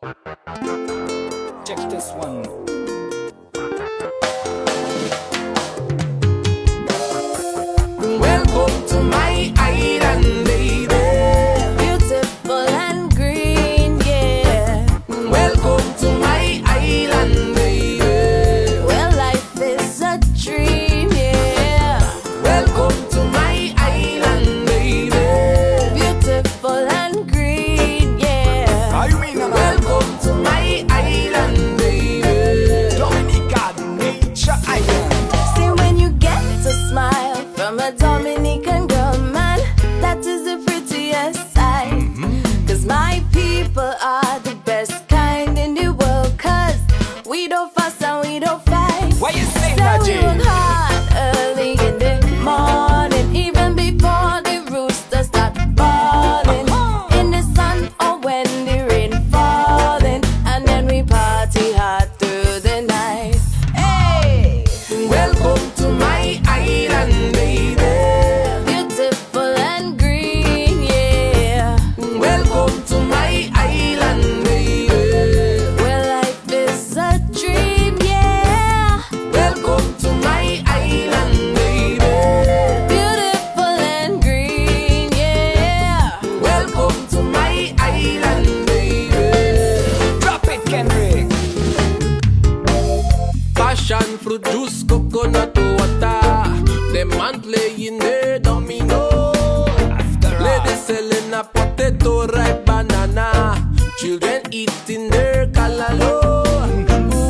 Check this one. Welcome to my island, baby. Beautiful and green, yeah. Welcome to my island, baby. Well, life is a dream, yeah. Welcome to my island, baby. Beautiful and green, yeah. How you mean, Nana? Welcome to my island, baby. Dominica, nature island. See, when you get to smile from a Dominican girl, man, that is the prettiest sight. Cause my people are the best kind in the world. Cause we don't fuss and we don't fight. Why you say So that, we Jay? work hard early in the morning, even before the rooster start bawling. In the sun or when the rain falling, and then we party hard through the night. Hey, Welcome to my island, baby. beautiful and green, yeah. Welcome to my island, baby. Well, life is a dream, yeah. Welcome to my island, baby. Beautiful and green, yeah. Welcome to my island, baby. Drop it, Kendrick. Passion fruit juice, coconut water. The man playing the domino. Ladies selling a potato, ripe banana. Children eating their calalo.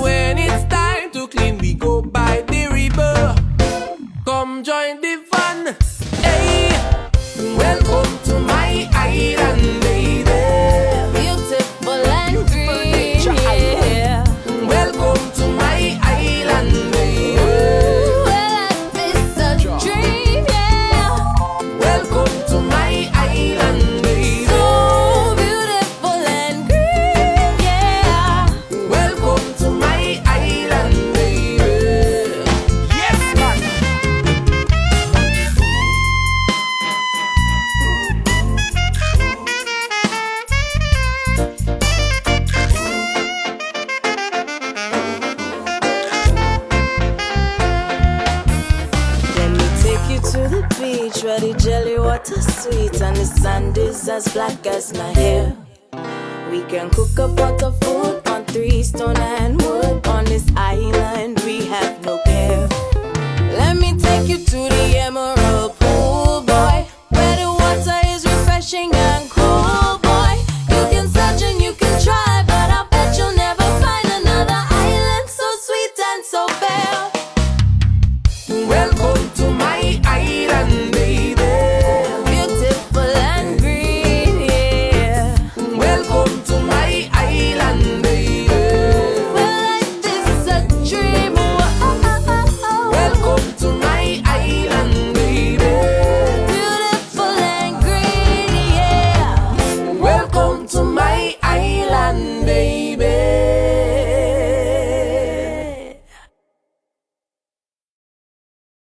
When it's time to clean, we go by the river. Come join the fun. Hey, welcome to my island, baby. Beautiful and green, nature yeah. Welcome to my island, baby. Well, life is a dream, yeah. Welcome to my island, baby. So beautiful and green, yeah. Welcome to my island, baby. Yes, man. Let me take you to the beach where the jelly water sweet and the sand is as black as my hair. We can cook a pot of food on 3 stone and wood. On this island we have no